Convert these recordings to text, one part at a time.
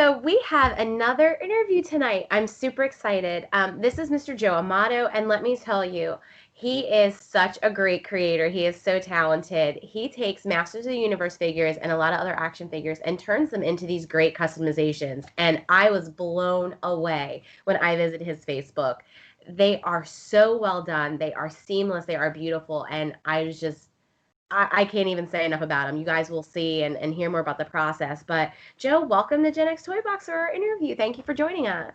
So we have another interview tonight. I'm super excited. This is Mr. Joe Amato, and let me tell you, he is such a great creator. He is so talented. He takes Masters of the Universe figures and a lot of other action figures and turns them into these great customizations. And I was blown away when I visited his Facebook. They are so well done. They are seamless. They are beautiful. And I was just I can't even say enough about them. You guys will see and hear more about the process. But Joe, welcome to Gen X Toy Box for our interview. Thank you for joining us.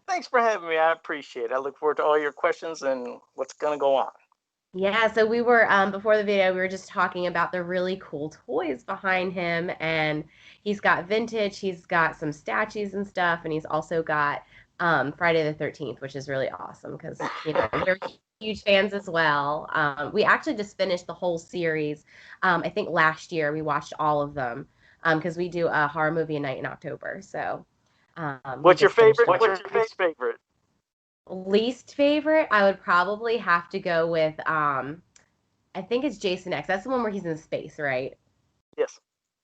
Thanks for having me. I appreciate it. I look forward to all your questions and what's going to go on. Yeah, so we were before the video, we were just talking about the really cool toys behind him, and he's got vintage, he's got some statues and stuff, and he's also got Friday the 13th, which is really awesome because we're huge fans as well. We actually just finished the whole series. I think last year we watched all of them because we do a horror movie night in October. So we What's your just finished favorite? them. What's your least favorite? Least favorite, I would probably have to go with I think it's Jason X. That's the one where he's in space, right? Yes.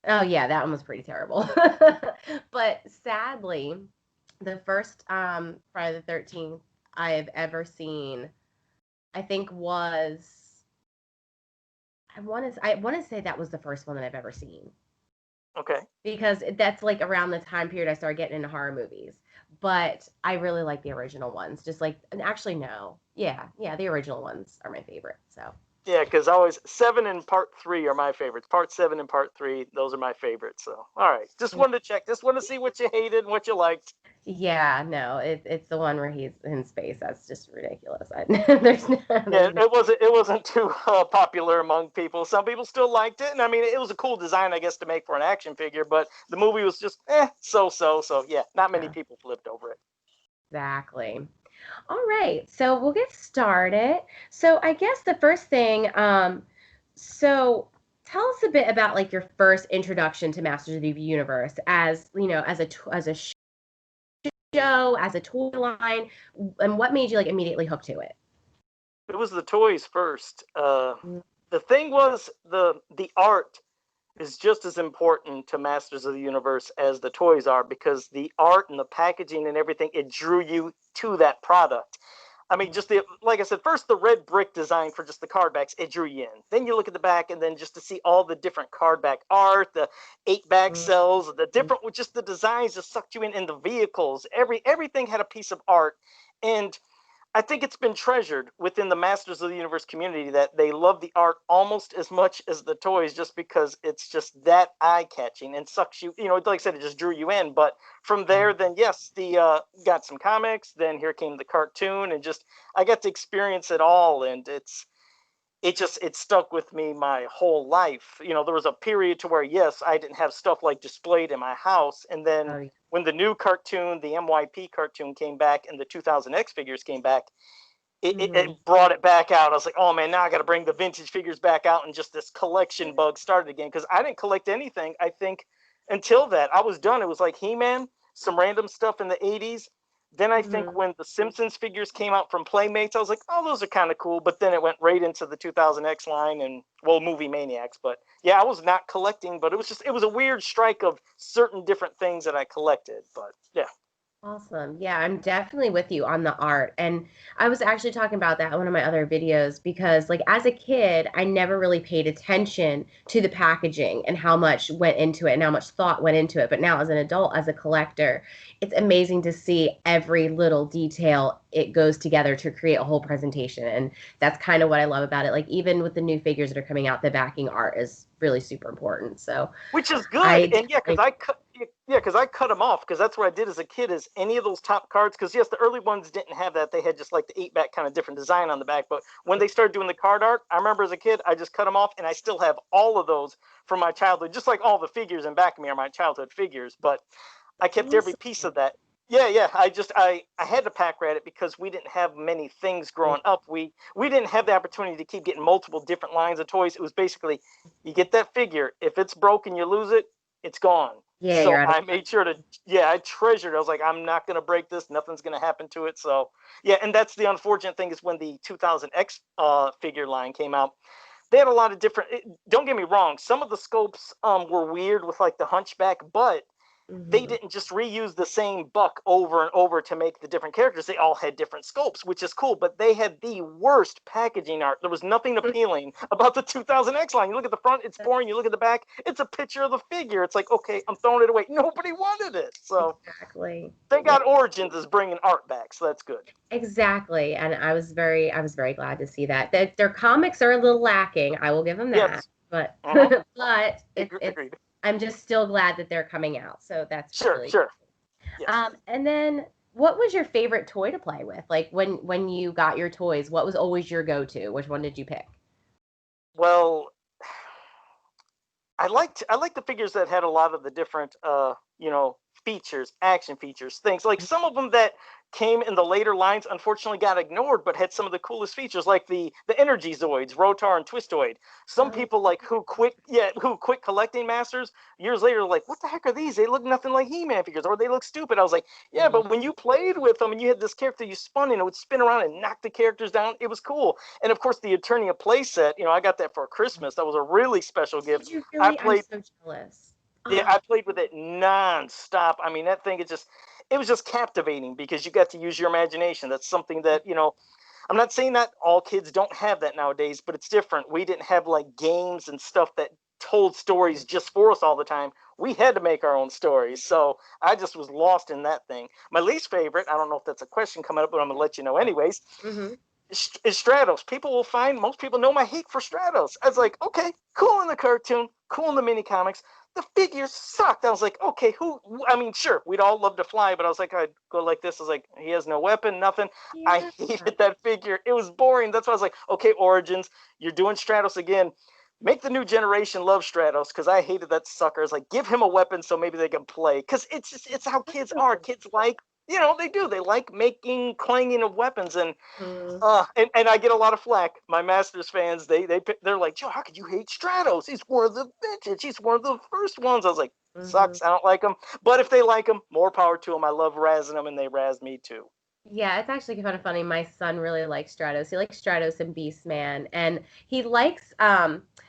Oh yeah, that one was pretty terrible. But sadly, the first Friday the 13th I've ever seen, I think was I want to say that was the first one that I've ever seen Okay. because that's like around the time period I started getting into horror movies. But I really like the original ones. Just like, and actually no. Yeah, the original ones are my favorite. So Yeah, because always 7 and part 3 are my favorites. Part 7 and part 3, those are my favorites. So, all right. Just wanted to check. Just wanted to see what you hated and what you liked. yeah, no, it's the one where he's in space. That's just ridiculous. There's no, Yeah, there's no, it wasn't too popular among people. Some people still liked it, and I mean, it was a cool design, I guess, to make for an action figure. But the movie was just so. So yeah, not many yeah, people flipped over it. exactly. All right, so we'll get started. So I guess the first thing, so tell us a bit about like your first introduction to Masters of the Universe as as a show, as a toy line, and what made you like immediately hook to it? It was the toys first. The thing was the art is just as important to Masters of the Universe as the toys are because the art and the packaging and everything, it drew you to that product. I mean, just like I said, first the red brick design for just the card backs, it drew you in. Then you look at the back, and then just to see all the different card back art, the 8 bag cells, the different, just the designs just sucked you in the vehicles. Everything had a piece of art, and I think it's been treasured within the Masters of the Universe community that they love the art almost as much as the toys just because it's just that eye-catching and sucks you, like I said, it just drew you in. But from there, then yes, the got some comics, then here came the cartoon, and just I got to experience it all, and it stuck with me my whole life. There was a period to where yes, I didn't have stuff like displayed in my house, and then Oh, when the new cartoon, the MYP cartoon came back and the 2000 X figures came back, it mhm. brought it back out. I was like, oh man, now I got to bring the vintage figures back out, and just this collection bug started again because I didn't collect anything. I think until that I was done. It was like He-Man, some random stuff in the 80s. Then I think Mhm. when the Simpsons figures came out from Playmates, I was like, oh, those are kind of cool. But then it went right into the 2000X line and, well, Movie Maniacs. But yeah, I was not collecting, but it was a weird strike of certain different things that I collected. But yeah. Awesome. Yeah, I'm definitely with you on the art. And I was actually talking about that in one of my other videos because, like, as a kid, I never really paid attention to the packaging and how much went into it and how much thought went into it. But now, as an adult, as a collector, it's amazing to see every little detail it goes together to create a whole presentation. And that's kind of what I love about it. Like, even with the new figures that are coming out, the backing art is really super important. So Which is good. I And definitely, because I cut them off because that's what I did as a kid. Is any of those top cards? Because yes, the early ones didn't have that. They had just like the 8 back kind of different design on the back. But when they started doing the card art, I remember as a kid, I just cut them off, and I still have all of those from my childhood. Just like all the figures in back of me are my childhood figures. But I kept every awesome. piece of that. Yeah. I had to pack rat it because we didn't have many things growing up. We didn't have the opportunity to keep getting multiple different lines of toys. It was basically you get that figure. If it's broken, you lose it, it's gone. Yeah, So you're out of I made sure to, yeah, I treasured it. I was like, I'm not going to break this. Nothing's going to happen to it. So, yeah, and that's the unfortunate thing is when the 2000X figure line came out, they had a lot of different, don't get me wrong, some of the scopes were weird with like the hunchback, but they didn't just reuse the same buck over and over to make the different characters. They all had different sculpts, which is cool, but they had the worst packaging art. There was nothing appealing about the 2000X line. You look at the front, it's boring. You look at the back, it's a picture of the figure. It's like, okay, I'm throwing it away. Nobody wanted it. So Exactly. thank God Origins is bringing art back, so that's good. Exactly. And I was very glad to see that. Their comics are a little lacking. I will give them that. Yes. But but it's Agreed. I'm just still glad that they're coming out. So that's Sure, really sure. Yes. and then what was your favorite toy to play with? Like when you got your toys, what was always your go-to? Which one did you pick? Well, I liked the figures that had a lot of the different features, action features, things like some of them that came in the later lines unfortunately got ignored, but had some of the coolest features, like the energy zoids, Rotar and Twistoid. Some Oh, people like who quit collecting masters years later, like, what the heck are these? They look nothing like He-Man figures, or they look stupid. I was like, yeah, mm, but when you played with them and you had this character you spun and it would spin around and knock the characters down, it was cool. And of course, the Eternia playset, I got that for Christmas. That was a really special did gift. you I really? I'm played so jealous. yeah, Oh, I played with it nonstop. I mean, that thing it was just captivating because you got to use your imagination. That's something that, I'm not saying that all kids don't have that nowadays, but it's different. We didn't have like games and stuff that told stories just for us all the time. We had to make our own stories. So I just was lost in that thing. My least favorite, I don't know if that's a question coming up, but I'm going to let you know anyways, mm-hmm. is Stratos. Most people know my hate for Stratos. I was like, okay, cool in the cartoon, cool in the mini comics. The figures sucked. I was like, okay, I mean, sure, we'd all love to fly, but I was like, I'd go like this. I was like, he has no weapon, nothing. I Yeah. hated that figure. It was boring. That's why I was like, okay, Origins, you're doing Stratos again. Make the new generation love Stratos, because I hated that sucker. It's like, give him a weapon so maybe they can play. Because it's how kids are. Kids like, they do. They like making clanging of weapons, and Mm-hmm. and I get a lot of flack. My Masters fans, they're like, Joe, how could you hate Stratos? He's one of the vintage. He's one of the first ones. I was like, Mm-hmm. sucks. I don't like him. But if they like him, more power to them. I love razzing them, and they razz me too. Yeah, it's actually kind of funny. My son really likes Stratos. He likes Stratos and Beastman, and he likes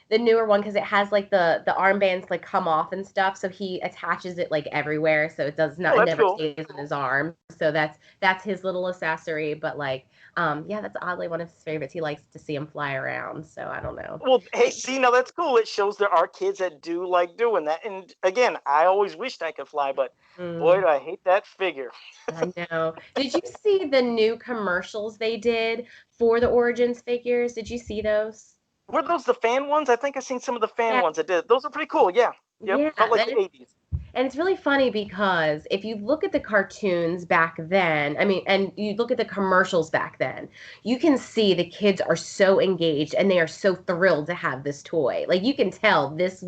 the newer one because it has like the armbands like come off and stuff. So he attaches it like everywhere, so Oh, it that's never cool. stays in his arm. So that's his little accessory. But like yeah, that's oddly one of his favorites. He likes to see him fly around. So I don't know. Well, hey, see, now that's cool. It shows there are kids that do like doing that. And again, I always wished I could fly, but boy, Mm, do I hate that figure. I know. Did you see the new commercials they did for the Origins figures? Did you see those? Were those the fan ones? I think I seen some of the fan ones that did. Those are pretty cool. Yeah. Yep. Yeah, Felt like the 80s. and it's really funny because if you look at the cartoons back then, I mean, and you look at the commercials back then, you can see the kids are so engaged and they are so thrilled to have this toy. Like you can tell this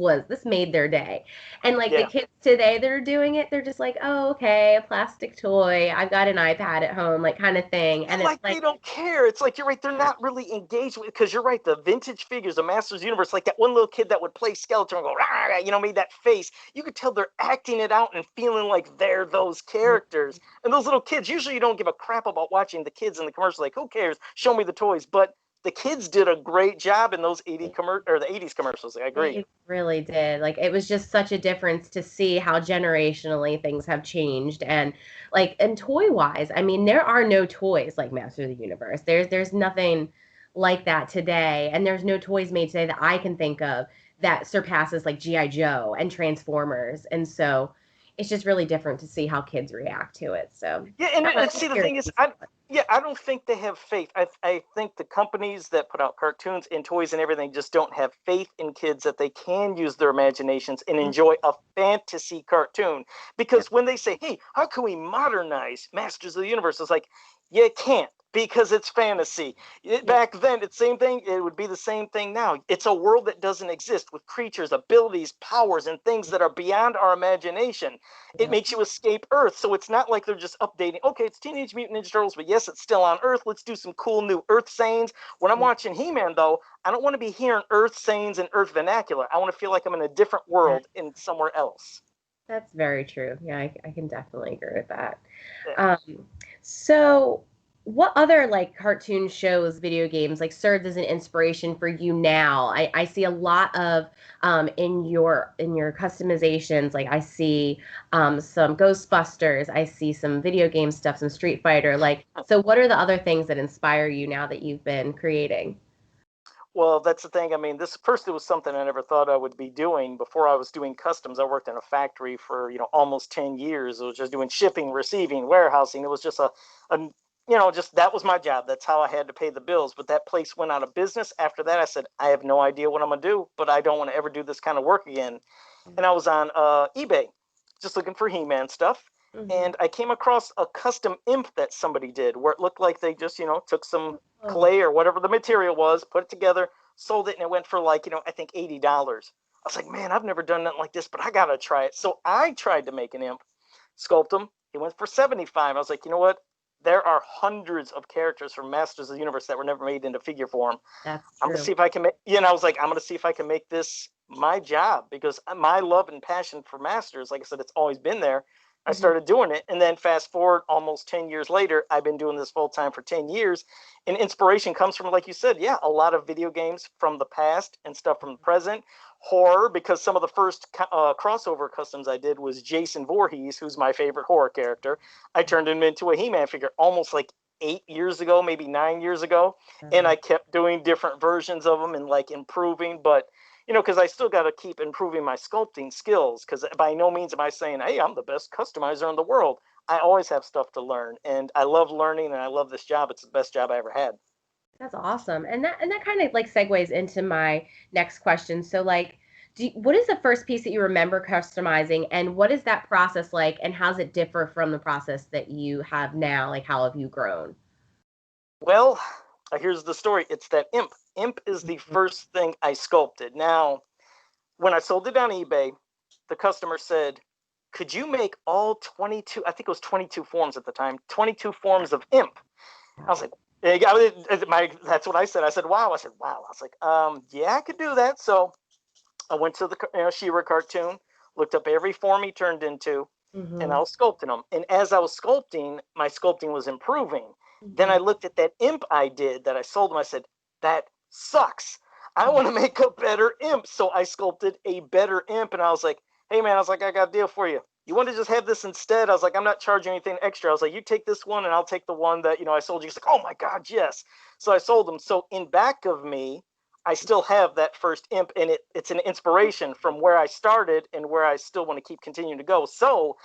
made their day. And like the Yeah. kids today that are doing it, they're just like, "Oh, okay, a plastic toy. I've got an iPad at home," like kind of thing. And it's Like like, they don't care. It's like you're right. They're not really engaged with, because you're right. The vintage figures, the Masters Universe, like that one little kid that would play Skeletor and go, rah, rah, made that face. You could tell they're acting it out and feeling like they're those characters. And those little kids, usually you don't give a crap about watching the kids in the commercial. Like, who cares? Show me the toys. But the kids did a great job in those the 80s commercials. I agree. they really did. Like it was just such a difference to see how generationally things have changed and like and toy wise, I mean there are no toys like Master of the Universe. There's nothing like that today and there's no toys made today that I can think of that surpasses like GI Joe and Transformers. And so it's just really different to see how kids react to it. So Yeah, and, I'm see, the thing is, curious. I don't think they have faith. I think the companies that put out cartoons and toys and everything just don't have faith in kids that they can use their imaginations and enjoy a fantasy cartoon. Because when they say, "Hey, how can we modernize Masters of the Universe?" It's like, you can't, because it's fantasy. Yeah. Back then, it's the same thing. It would be the same thing now. It's a world that doesn't exist, with creatures, abilities, powers, and things that are beyond our imagination. It Yeah. makes you escape Earth. So it's not like they're just updating. Okay, it's Teenage Mutant Ninja Turtles, but yes, it's still on Earth. Let's do some cool new Earth sayings. When I'm watching He-Man, though, I don't want to be hearing Earth sayings and Earth vernacular. I want to feel like I'm in a different Yeah. world in somewhere else. That's very true. Yeah, I can definitely agree with that. Yeah. Um, so what other like cartoon shows, video games like served as an inspiration for you now? I see a lot of in your customizations. Like I see some Ghostbusters, I see some video game stuff, some Street Fighter. Like, so what are the other things that inspire you now that you've been creating? Well, that's the thing. I mean, this first it was something I never thought I would be doing. Before I was doing customs, I worked in a factory for, almost 10 years. It was just doing shipping, receiving, warehousing. It was just just that was my job. That's how I had to pay the bills. But that place went out of business. After that, I said, I have no idea what I'm gonna do, but I don't want to ever do this kind of work again. And I was on eBay just looking for He-Man stuff. Mm-hmm. And I came across a custom imp that somebody did where it looked like they just, took some Oh, clay or whatever the material was, put it together, sold it, and it went for like, I think $80. I was like, man, I've never done nothing like this, but I gotta try it. So I tried to make an imp, sculpt him. It went for 75. I was like, you know what? There are hundreds of characters from Masters of the Universe that were never made into figure form. that's I'm gonna true. see if I can make. I was like, I'm gonna see if I can make this my job because my love and passion for Masters, like I said, it's always been there. I Hmm. started doing it, and then fast forward almost 10 years later, I've been doing this full time for 10 years. And inspiration comes from, like you said, yeah, a lot of video games from the past and stuff from the present. Horror, because some of the first crossover customs I did was Jason Voorhees, who's my favorite horror character. I turned him into a He-Man figure almost like 8 years ago, maybe 9 years ago, and I kept doing different versions of them and like improving. But because I still got to keep improving my sculpting skills. Because by no means am I saying, hey, I'm the best customizer in the world. I always have stuff to learn, and I love learning, and I love this job. It's the best job I ever had. That's awesome. And that kind of like segues into my next question. So like what is the first piece that you remember customizing and what is that process like and how does it differ from the process that you have now? Like how have you grown? Well, here's the story. It's that imp. Imp is the Mhm. first thing I sculpted. Now, when I sold it on eBay, the customer said, could you make all 22, I think it was 22 forms at the time, 22 forms of imp? I was like, that's what I said. I said, wow. I said, wow. I was like, yeah, I could do that. So I went to the She-Ra cartoon, looked up every form he turned into, and I Mhm. was sculpting them. And as I was sculpting, my sculpting was improving. Then I Mhm. looked at that imp I did that I sold him. I said, that sucks. I want to make a better imp. So I sculpted a better imp. And I was like, hey, man, I was like, I got a deal for you. You want to just have this instead? I was like, I'm not charging anything extra. I was like, you take this one and I'll take the one that, I sold you. He's like, oh my God, yes. So I sold them. So in back of me, I still have that first imp, and it's an inspiration from where I started and where I still want to keep continuing to go. So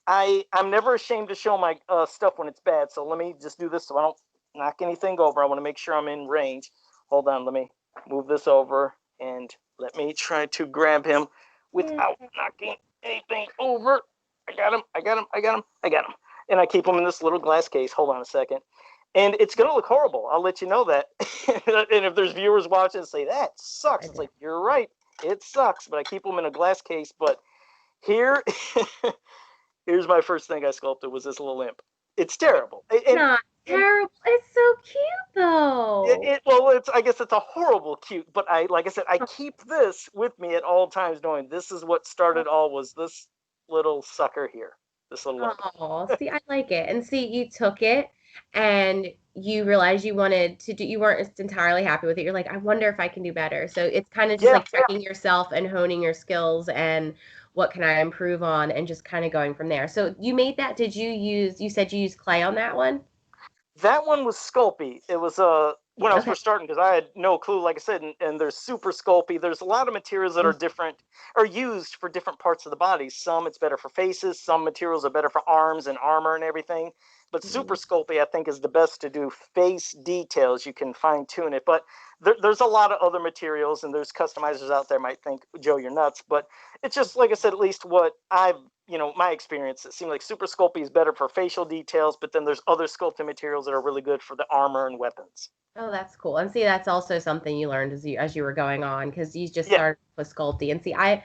I'm never ashamed to show my stuff when it's bad. So let me just do this so I don't knock anything over. I want to make sure I'm in range. Hold on, let me move this over and let me try to grab him Yeah. without knocking anything over. I got him. I got him. I got him. I got him. And I keep him in this little glass case. Hold on a second. And it's going to look horrible. I'll let you know that. And if there's viewers watching and say, that sucks, I it's did. like, you're right. It sucks. But I keep them in a glass case. But here, here's my first thing I sculpted was this little imp. It's terrible. Not And terrible. It's so cute though. well, I guess it's a horrible cute, but like I said, I keep this with me at all times, knowing this is what started all was this little sucker here, this little imp. Oh, see, I like it. And see, you took it and you realized you wanted to do, you weren't entirely happy with it. You're like, I wonder if I can do better. So it's kind of just Yeah, like checking yourself and honing your skills and what can I improve on and just kind of going from there. So you made that, did you use, you said you used clay on that one? that one was Sculpey. It was when I was Okay. first starting because I had no clue, like I said, and there's super Sculpey. There's a lot of materials that are different, are used for different parts of the body. Some it's better for faces, some materials are better for arms and armor and everything. But Super Mhm. Sculpey, I think, is the best to do face details. You can fine tune it, but there's a lot of other materials, and there's customizers out there might think, Joe, you're nuts. But it's just like I said, at least what I've my experience, it seemed like Super Sculpey is better for facial details, but then there's other sculpting materials that are really good for the armor and weapons. Oh, that's cool. And see, that's also something you learned as you were going on because you just Yeah, started with Sculpey. And see, I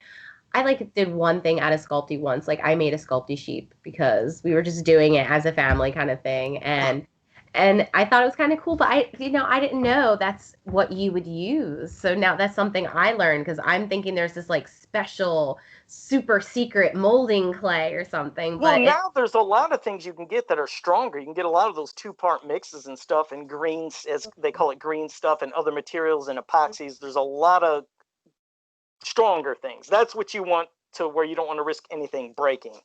like did one thing out of Sculpey once. Like I made a Sculpey sheep because we were just doing it as a family kind of thing. And And I thought it was kind of cool, but I didn't know that's what you would use. So now that's something I learned because I'm thinking there's this like special, super secret molding clay or something, Well, but it's now there's a lot of things you can get that are stronger. You can get a lot of those two-part mixes and stuff, and greens, as they call it, green stuff, and other materials and epoxies. There's a lot of stronger things. That's what you want to where you don't want to risk anything breaking.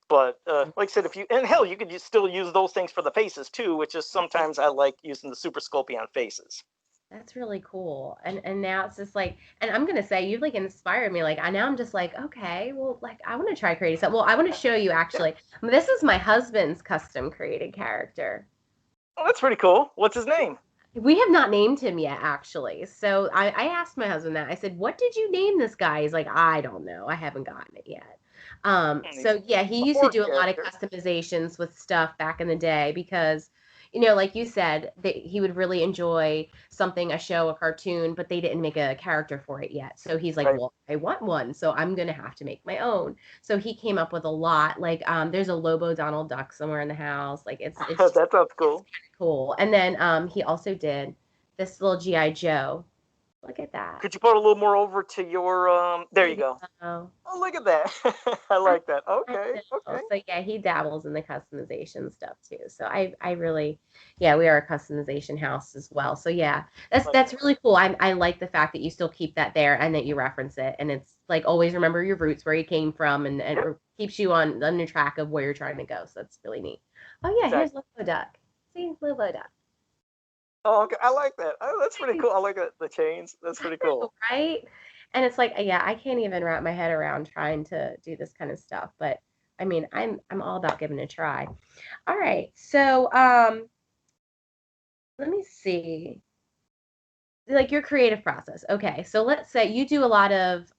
But like I said, if you and hell, you could still use those things for the faces too, which is sometimes I like using the Super Sculpey on faces. that's really cool. And now it's just like, and I'm gonna say you've like inspired me. Like I now I'm just like, okay, well, like I want to try creating something. Well, I want to show you Yeah. actually. This is my husband's custom created character. Oh, that's pretty cool. What's his name? We have not named him yet, actually. So I asked my husband that. I said, "What did you name this guy?" He's like, "I don't know. I haven't gotten it yet." He's So yeah, he a used to horse do a lot of character. customizations with stuff back in the day because, like you said, that he would really enjoy something, a show, a cartoon, but they didn't make a character for it yet. So he's like, Right. "Well, I want one, so I'm gonna have to make my own." So he came up with a lot. Like, there's a Lobo Donald Duck somewhere in the house. Like, That sounds it's cool. cool. And then he also did this little GI Joe. Look at that. Could you put a little more over to your there There you you go. go. Oh, look at that. I I, like that. I Okay. know. Okay. So yeah, he dabbles in the customization stuff too. So I really, yeah, we are a customization house as well. So yeah, Like that's really cool. I like the fact that you still keep that there and that you reference it, and it's like always remember your roots, where you came from, and yep, it keeps you on the track of where you're trying to go. So that's really neat. Oh yeah, here's exactly. Lobo Duck. See, Lobo Duck. Oh, okay. I like that. Oh, that's pretty cool. I like that, the chains. That's I pretty know, cool. right? And it's like, yeah, I can't even wrap my head around trying to do this kind of stuff. But I mean, I'm all about giving it a try. All right. So, let me see. Like your creative process. Okay. So let's say you do a lot of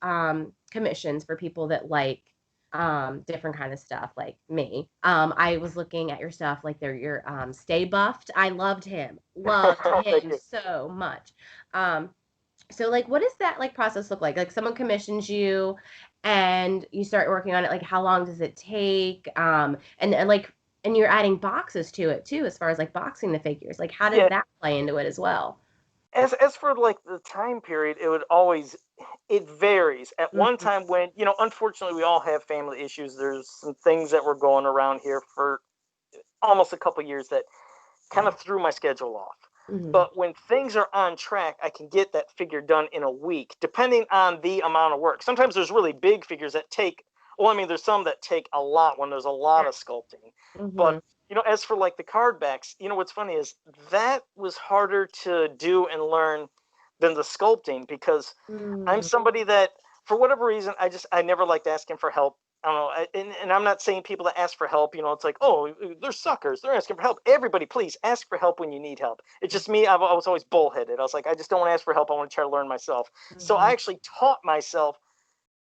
commissions for people that like different kind of stuff like me. I was looking at your stuff like they're your Stay Buffed. I loved him. Loved Thank him you. so much. Um So like what does that like process look like? Like someone commissions you and you start working on it, like how long does it take? And like and you're adding boxes to it too, as far as like boxing the figures. Like how does Yeah. that play into it as well? As for like the time period, it varies. At one Mhm. time when, unfortunately we all have family issues. There's some things that were going around here for almost a couple years that kind of threw my schedule off. Mhm. But when things are on track, I can get that figure done in a week, depending on the amount of work. Sometimes there's really big figures that take, well, I mean, there's some that take a lot when there's a lot of sculpting. But, Mhm. as for like the card backs, what's funny is that was harder to do and learn than the sculpting because I'm Mhm. somebody that, for whatever reason, I never liked asking for help. I don't know, and I'm not saying people that ask for help, it's like, oh, they're suckers. They're asking for help. Everybody, please ask for help when you need help. It's just me. I was always bullheaded. I was like, I just don't want to ask for help. I want to try to learn myself. So I Mhm. actually taught myself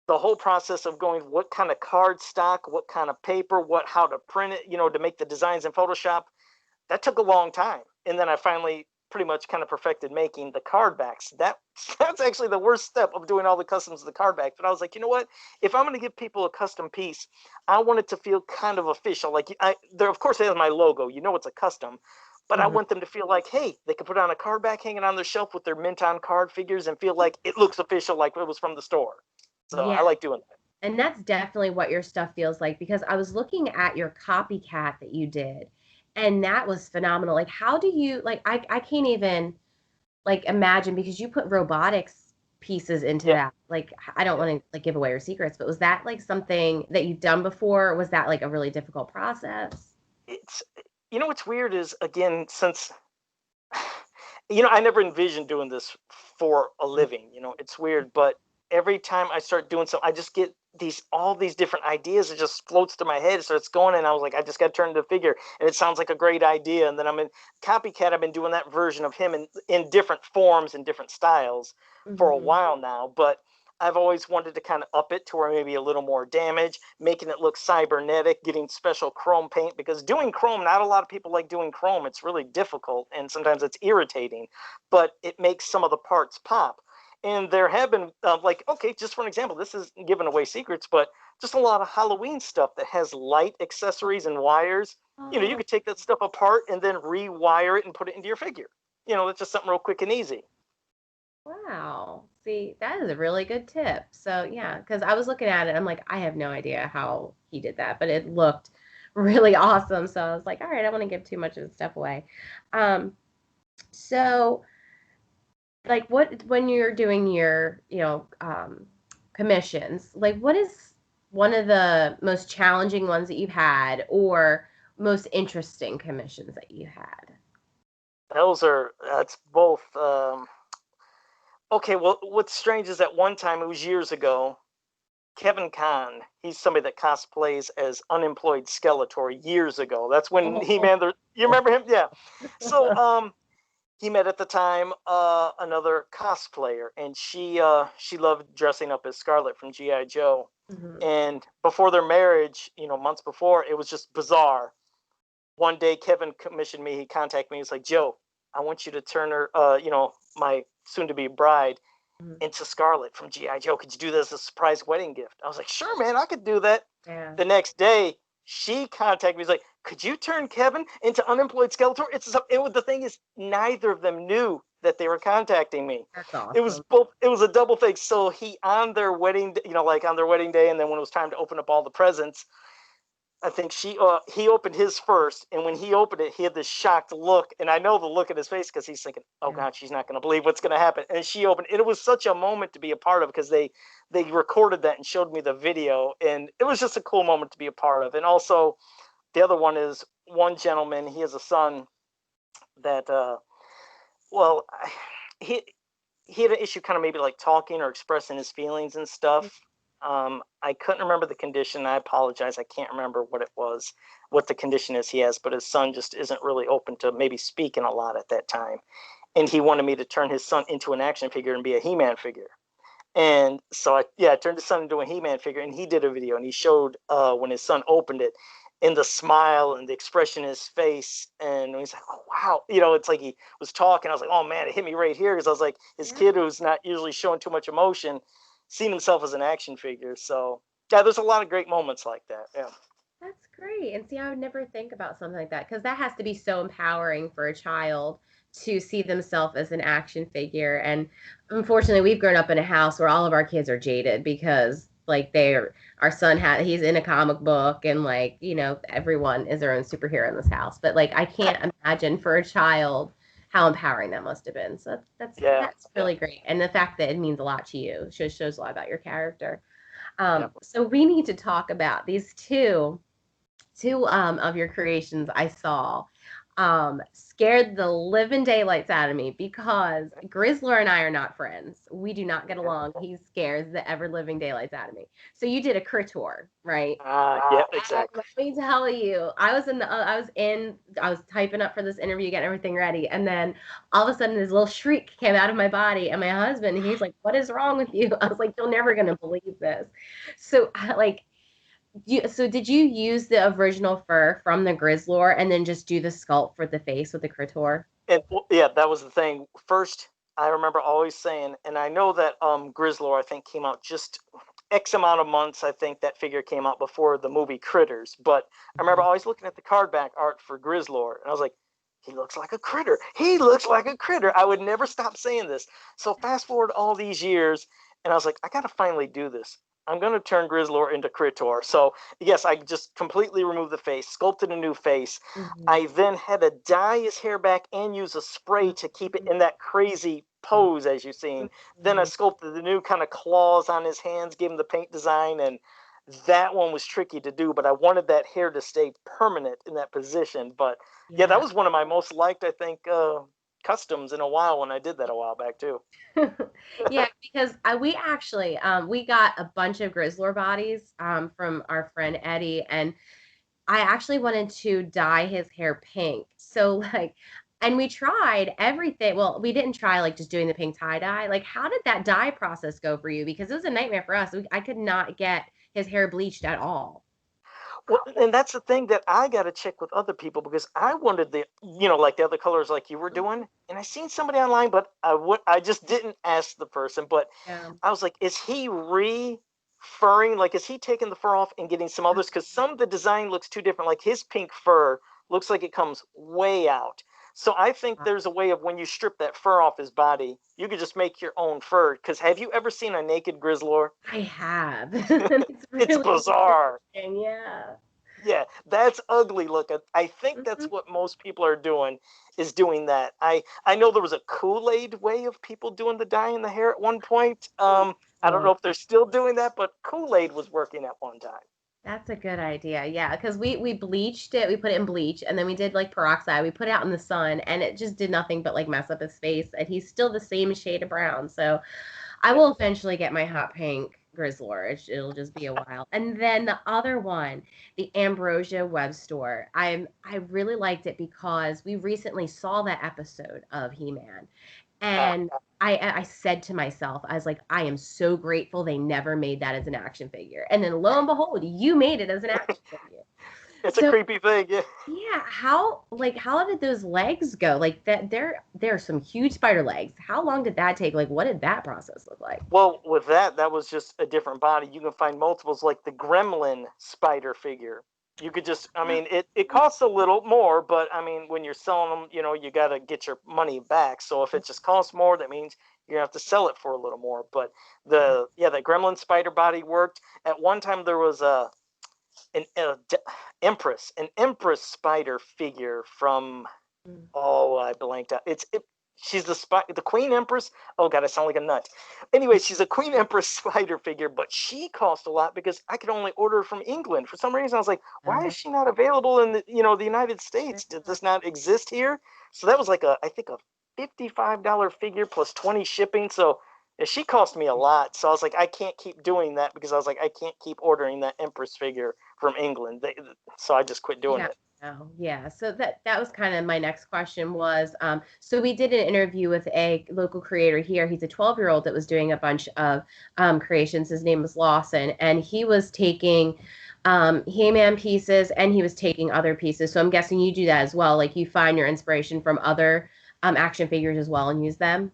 the whole process of going, what kind of card stock, what kind of paper, how to print it, to make the designs in Photoshop. That took a long time, and then I finally pretty much kind of perfected making the card backs. That's actually the worst step of doing all the customs of the card backs. But I was like, you know what, if I'm going to give people a custom piece, I want it to feel kind of official. Like, there of course it has my logo, it's a custom, but I Mhm. want them to feel like, hey, they could put on a card back hanging on their shelf with their mint on card figures and feel like it looks official, like it was from the store. So Yeah. I like doing that. And that's definitely what your stuff feels like because I was looking at your copycat that you did and that was phenomenal. Like how do you like I can't even like imagine because you put robotics pieces into Yeah, that. Like I don't yeah. want to like give away your secrets, but was that like something that you've done before? Or was that like a really difficult process? It's what's weird is, again, since I never envisioned doing this for a living. It's weird, but every time I start doing something, I just get all these different ideas. It just floats to my head. It starts going, and I was like, I just got to turn into a figure, and it sounds like a great idea. And then I'm in Copycat. I've been doing that version of him in different forms and different styles for a Hmm. while now, but I've always wanted to kind of up it to where maybe a little more damage, making it look cybernetic, getting special chrome paint, because doing chrome, not a lot of people like doing chrome. It's really difficult and sometimes it's irritating, but it makes some of the parts pop. And there have been, like, okay, just for an example, this is giving away secrets, but just a lot of Halloween stuff that has light accessories and wires. You could take that stuff apart and then rewire it and put it into your figure. That's just something real quick and easy. Wow. See, that is a really good tip. So, yeah, because I was looking at it, I'm like, I have no idea how he did that, but it looked really awesome. So I was like, all right, I want to give too much of the stuff away. Um, so like when you're doing your, commissions, like what is one of the most challenging ones that you've had or most interesting commissions that you had? That's both. Okay, well, what's strange is that one time, it was years ago, Kevin Kahn, he's somebody that cosplays as unemployed Skeletor years ago. That's when he Oh. man, you remember him? Yeah. So he met at the time another cosplayer, and she loved dressing up as Scarlet from GIJoe. Mhm. And before their marriage, months before, it was just bizarre. One day, Kevin commissioned me. He contacted me. He's like, Joe, I want you to turn her, my soon-to-be bride, Mhm. into Scarlet from GIJoe. Could you do this as a surprise wedding gift? I was like, sure, man, I could do that. Yeah. The next day, she contacted me. He's like, could you turn Kevin into unemployed Skeletor? The thing is, neither of them knew that they were contacting me. That's It was awesome. both. It was a double thing. So he on their wedding, like on their wedding day, and then when it was time to open up all the presents, I think he opened his first, and when he opened it, he had this shocked look, and I know the look in his face because he's thinking, "Oh Yeah. God, she's not going to believe what's going to happen." And she opened, and it was such a moment to be a part of because they recorded that and showed me the video, and it was just a cool moment to be a part of. And also, the other one is one gentleman. He has a son that, well, he he had an issue, kind of maybe like talking or expressing his feelings and stuff. I couldn't remember the condition. I apologize. I can't remember what the condition is he has, but his son just isn't really open to maybe speaking a lot at that time. And he wanted me to turn his son into an action figure and be a He-Man figure. And so I turned his son into a He-Man figure, and he did a video, and he showed when his son opened it, and the smile and the expression in his face, and he's like, "Oh wow," it's like he was talking. I was like, "Oh man, it hit me right here," because I was like, his Yeah. kid who's not usually showing too much emotion, seeing himself as an action figure. So yeah, there's a lot of great moments like that. Yeah. That's great. And see, I would never think about something like that because that has to be so empowering for a child to see themselves as an action figure. And unfortunately, we've grown up in a house where all of our kids are jaded because like our son he's in a comic book and like, everyone is their own superhero in this house. But like I can't imagine for a child how empowering that must have been. So Yeah. that's Yeah. really great. And the fact that it means a lot to you shows a lot about your character. Yeah. So we need to talk about these two of your creations I saw scared the living daylights out of me because Grizzler and I are not friends. We do not get along. He scares the ever living daylights out of me. So you did a Critor, right? Yeah. And Exactly. let me tell you, I was typing up for this interview, getting everything ready, and then all of a sudden this little shriek came out of my body, and my husband, he's like, "What is wrong with you?" I was like, "You're never gonna believe this." So like so did you use the original fur from the Grizzlor and then just do the sculpt for the face with the Critor? And yeah, that was the thing. First, I remember always saying, and I know that Grizzlor I think came out just X amount of months. I think that figure came out before the movie Critters. But I remember always looking at the card back art for Grizzlor, and I was like, he looks like a critter. He looks like a critter. I would never stop saying this. So fast forward all these years, and I was like, I gotta finally do this. I'm gonna turn Grizzlor into Critor. So yes, I just completely removed the face, sculpted a new face. Mhm. I then had to dye his hair back and use a spray to keep it in that crazy pose as you've seen. Then I Mhm. sculpted the new kind of claws on his hands, gave him the paint design, and that one was tricky to do, but I wanted that hair to stay permanent in that position. But yeah, that Yeah. was one of my most liked, I think, customs in a while when I did that a while back too. Yeah, because we actually we got a bunch of Grizzlor bodies from our friend Eddie, and I actually wanted to dye his hair pink. So like, and we tried everything. Well, we didn't try like just doing the pink tie dye. Like, how did that dye process go for you? Because it was a nightmare for us. I could not get his hair bleached at all. Well, and that's the thing that I got to check with other people because I wanted like the other colors like you were doing, and I seen somebody online, but I just didn't ask the person. But Yeah. I was like, is he re furring? Like, is he taking the fur off and getting some others? Because some of the design looks too different. Like his pink fur looks like it comes way out. So I think there's a way of when you strip that fur off his body, you could just make your own fur. Because have you ever seen a naked Grizzlor? I have. It's It's really bizarre. interesting. Yeah. Yeah, that's ugly looking. I think that's Mhm. what most people are doing is doing that. I know there was a Kool-Aid way of people doing the dyeing the hair at one point. I don't know Sure. if they're still doing that, but Kool-Aid was working at one time. That's a good idea. Yeah, because we bleached it. We put it in bleach, and then we did like peroxide. We put it out in the sun, and it just did nothing but like mess up his face. And he's still the same shade of brown. So I Yeah. will eventually get my hot pink Grizzlor. It'll just be a while. And then the other one, the Ambrosia web store. I really liked it because we recently saw that episode of He-Man, Ah, and I said to myself, I was like, I am so grateful they never made that as an action figure. And then lo and behold, you made it as an action figure. it's a So creepy thing. Yeah. yeah, how did those legs go? Like that there are some huge spider legs. How long did that take? Like what did that process look like? Well, with that, that was just a different body. You can find multiples like the Gremlin spider figure. You could just, I mean, it costs a little more, but I mean, when you're selling them, you got to get your money back. So if it just costs more, that means you're gonna have to sell it for a little more. But the Gremlin spider body worked. At one time, there was an an Empress spider figure from, oh, I blanked out. She's the Queen Empress. Oh god, I sound like a nut. Anyway, she's a Queen Empress spider figure, but she cost a lot because I could only order her from England. For some reason, I was like, why is she not available in the United States? Did this not exist here? So that was like I think a $55 figure plus 20 shipping. So yeah, she cost me a lot. So I was like, I can't keep doing that because I was like, I can't keep ordering that Empress figure from England. So I just quit doing Yeah. it. Oh, yeah. So that was kind of my next question was so we did an interview with a local creator here. He's a 12-year-old that was doing a bunch of creations. His name was Lawson, and he was taking He-Man pieces and he was taking other pieces. So I'm guessing you do that as well. Like you find your inspiration from other action figures as well and use them.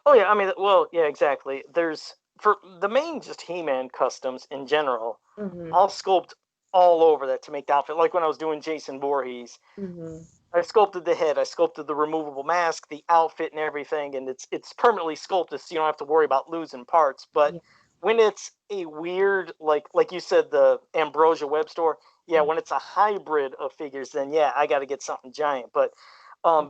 Oh yeah, I mean, well, yeah, exactly. There's for the main just He-Man customs in general. Hmm. I'll sculpt all over that to make the outfit. Like when I was doing Jason Voorhees, Hmm. I sculpted the head, I sculpted the removable mask, the outfit, and everything, and it's permanently sculpted, so you don't have to worry about losing parts. But Yeah. when it's a weird, like you said, the Ambrosia web store, yeah, when it's a hybrid of figures, then yeah, I got to get something giant. But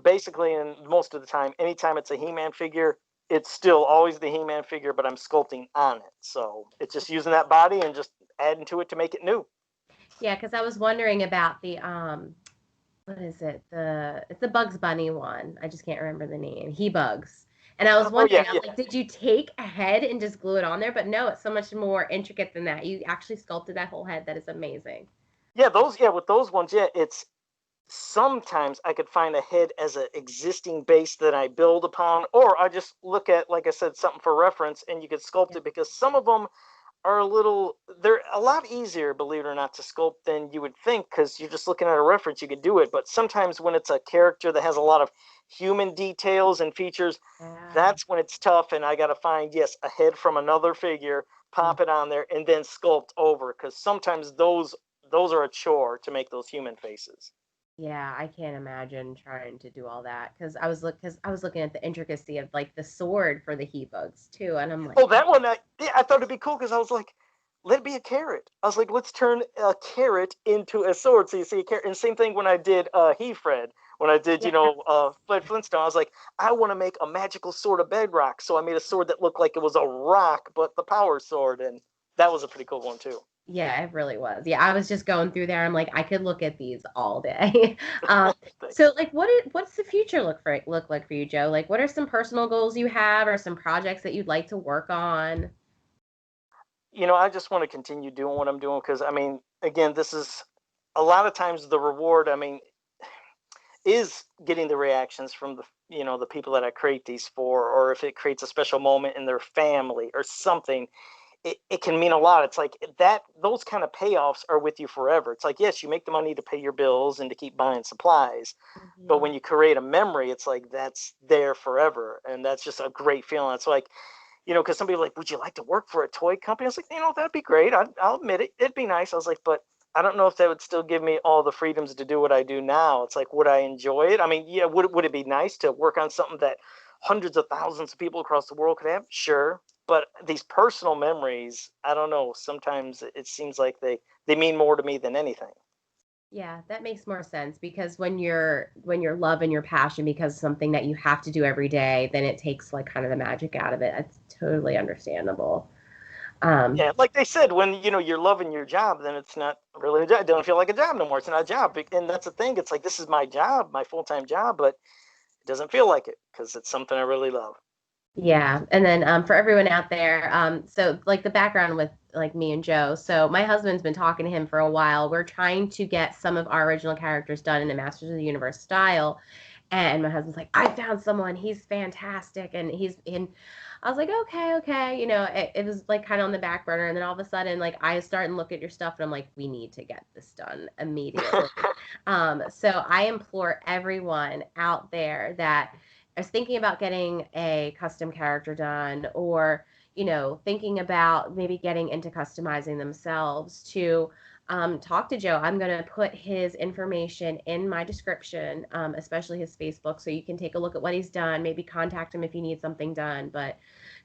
basically, and most of the time, anytime it's a He-Man figure, it's still always the He-Man figure, but I'm sculpting on it. So it's just using that body and just adding to it to make it new. Yeah, because I was wondering about the what is it? It's the Bugs Bunny one. I just can't remember the name. He Bugs. And I was Oh yeah, wondering, I'm yeah. like, did you take a head and just glue it on there? But no, it's so much more intricate than that. You actually sculpted that whole head. That is amazing. With those ones, yeah, it's sometimes I could find a head as an existing base that I build upon, or I just look at, like I said, something for reference, and you could sculpt Yeah. it because some of them they're a lot easier, believe it or not, to sculpt than you would think because you're just looking at a reference, you could do it. But sometimes when it's a character that has a lot of human details and features, Yeah. that's when it's tough, and I got to find, yes, a head from another figure, Mm. pop it on there, and then sculpt over because sometimes those are a chore to make those human faces. Yeah, I can't imagine trying to do all that because I was looking at the intricacy of like the sword for the he bugs too, and I'm like, Oh, that one, I thought it'd be cool because I was like, let it be a carrot. I was like, let's turn a carrot into a sword. So you see a carrot. And same thing when I did Fred. When I did, yeah, Fred Flintstone, I was like, I want to make a magical sword of bedrock. So I made a sword that looked like it was a rock, but the power sword. And that was a pretty cool one, too. yeah, it really was. Yeah, I was just going through there. I'm like, I could look at these all day. um, so Thanks. like, what's the future look like for you, Joe? Like, what are some personal goals you have, or some projects that you'd like to work on? I just want to continue doing what I'm doing because, I mean, again, this is a lot of times the reward. I mean, is getting the reactions from the people that I create these for, or if it creates a special moment in their family or something, it can mean a lot. It's like that, those kind of payoffs are with you forever. It's like, yes, you make the money to pay your bills and to keep buying supplies, but Mhm. when you create a memory, it's like that's there forever, and that's just a great feeling. It's like, because somebody like, would you like to work for a toy company? I was like, that'd be great. I'll admit it. It'd be nice. I was like, but I don't know if that would still give me all the freedoms to do what I do now. It's like, would I enjoy it? I mean, yeah, would it be nice to work on something that hundreds of thousands of people across the world could have? Sure. But these personal memories, I don't know. Sometimes it seems like they mean more to me than anything. Yeah, that makes more sense because when you're love and your passion because something that you have to do every day, then it takes like kind of the magic out of it. That's totally understandable. Yeah, like they said, when you're loving your job, then it's not really a job. It doesn't feel like a job no more. It's not a job, and that's the thing. It's like, this is my job, my full-time job, but it doesn't feel like it because it's something I really love. Yeah, and then for everyone out there, so like the background with like me and Joe. So my husband's been talking to him for a while. We're trying to get some of our original characters done in a Masters of the Universe style, and my husband's like, I found someone. He's fantastic, and he's in. I was like, okay, okay. It was like kind of on the back burner, and then all of a sudden, like I start and look at your stuff, and I'm like, we need to get this done immediately. So I implore everyone out there that is thinking about getting a custom character done or, thinking about maybe getting into customizing themselves to talk to Joe. I'm going to put his information in my description, especially his Facebook, so you can take a look at what he's done, maybe contact him if you need something done. But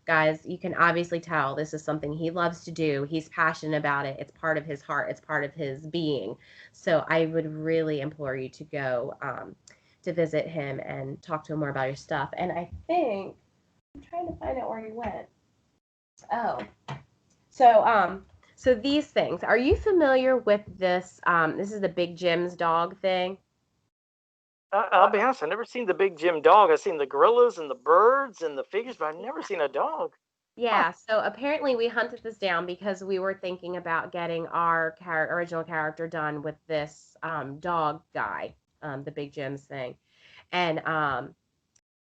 guys, you can obviously tell this is something he loves to do. He's passionate about it. It's part of his heart. It's part of his being. So I would really implore you to go to visit him and talk to him more about your stuff. And I think I'm trying to find out where he went. Oh, so these things. Are you familiar with this? This is the Big Jim's dog thing. I'll be honest, I've never seen the Big Jim dog. I've seen the gorillas and the birds and the figures, but I've never seen a dog. Yeah, so apparently we hunted this down because we were thinking about getting our original character done with this dog guy, the Big Jim's thing. And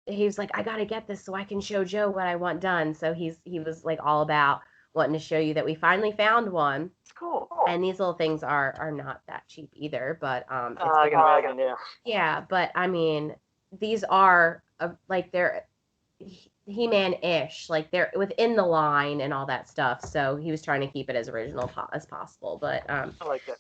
he was like, I gotta get this so I can show Joe what I want done. So he was like all about wanting to show you that we finally found one. It's cool. And these little things are not that cheap either, but it's I can imagine, yeah. yeah, but I mean, these are like they're He-Man-ish, like they're within the line and all that stuff. So he was trying to keep it as original as possible. But I like that.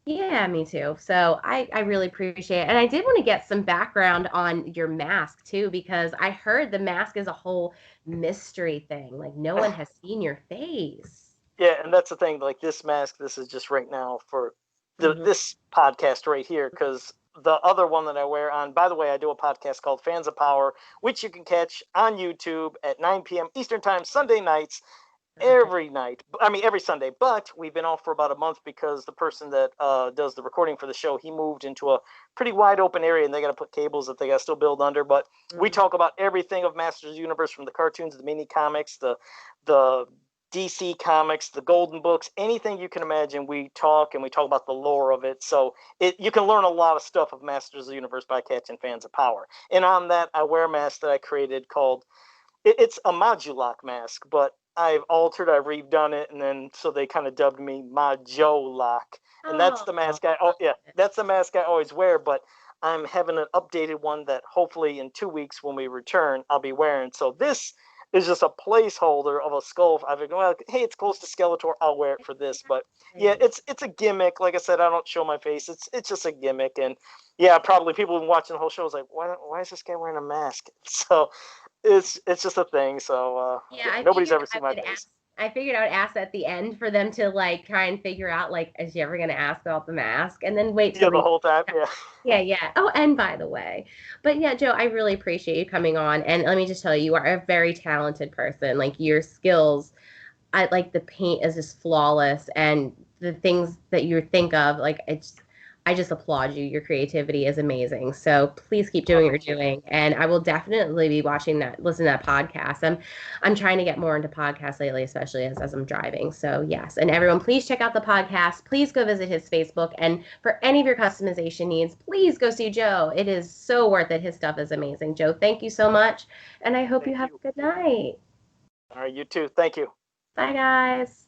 yeah, me too. So I really appreciate it. And I did want to get some background on your mask too, because I heard the mask is a whole mystery thing. Like no one has seen your face. Yeah, and that's the thing. Like this mask, this is just right now for this podcast right here, because the other one that I wear on, by the way, I do a podcast called Fans of Power, which you can catch on YouTube at 9 p.m. Eastern Time, Sunday nights. Every night, I mean every Sunday, but we've been off for about a month because the person that does the recording for the show, he moved into a pretty wide open area and they got to put cables that they got to still build under. But we talk about everything of Masters of the Universe, from the cartoons, the mini comics, the DC comics, the Golden Books, anything you can imagine. We talk, and we talk about the lore of it. So you can learn a lot of stuff of Masters of the Universe by catching Fans of Power. And on that, I wear a mask that I created called, it's a Modulok mask, but I've altered, I've redone it, and then so they kind of dubbed me GIJoe Lock, and that's the mask that's the mask I always wear. But I'm having an updated one that hopefully in 2 weeks when we return I'll be wearing. So this is just a placeholder of a skull. I've been, well, hey, it's close to Skeletor, I'll wear it for this. But yeah, it's a gimmick. Like I said, I don't show my face. It's just a gimmick, and yeah, probably people who've been watching the whole show is like, why is this guy wearing a mask? So it's just a thing. So nobody's ever seen my face. I figured I would ask at the end for them to like try and figure out like, is she ever gonna ask about the mask? And then wait till the whole time. Yeah. Oh, and by the way, but yeah, Joe, I really appreciate you coming on. And let me just tell you, you are a very talented person. Like your skills, I like the paint is just flawless, and the things that you think of, like I just applaud you. Your creativity is amazing. So please keep doing what you're doing. And I will definitely be listening to that podcast. I'm trying to get more into podcasts lately, especially as I'm driving. So yes. And everyone, please check out the podcast. Please go visit his Facebook. And for any of your customization needs, please go see Joe. It is so worth it. His stuff is amazing. Joe, thank you so much. And I hope you have a good night. All right, you too. Thank you. Bye, guys.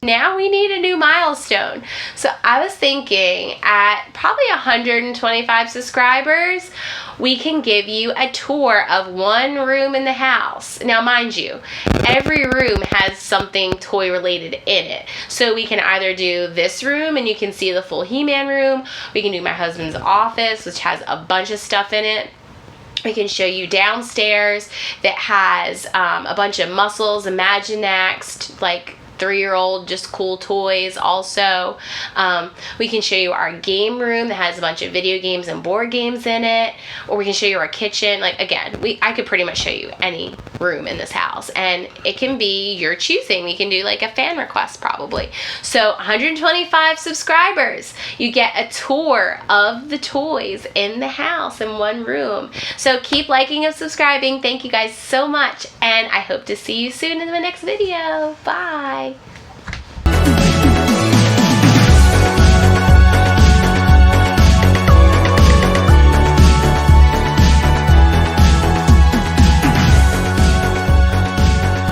Now we need a new milestone. So I was thinking at probably 125 subscribers, we can give you a tour of one room in the house. Now, mind you, every room has something toy related in it. So we can either do this room and you can see the full He-Man room. We can do my husband's office, which has a bunch of stuff in it. We can show you downstairs that has a bunch of Muscles, Imaginax, like 3-year-old just cool toys also. We can show you our game room that has a bunch of video games and board games in it, or we can show you our kitchen. Like, again, I could pretty much show you any room in this house, and it can be your choosing. We can do like a fan request probably. So 125 subscribers, you get a tour of the toys in the house in one room. So keep liking and subscribing. Thank you guys so much, and I hope to see you soon in the next video. Bye.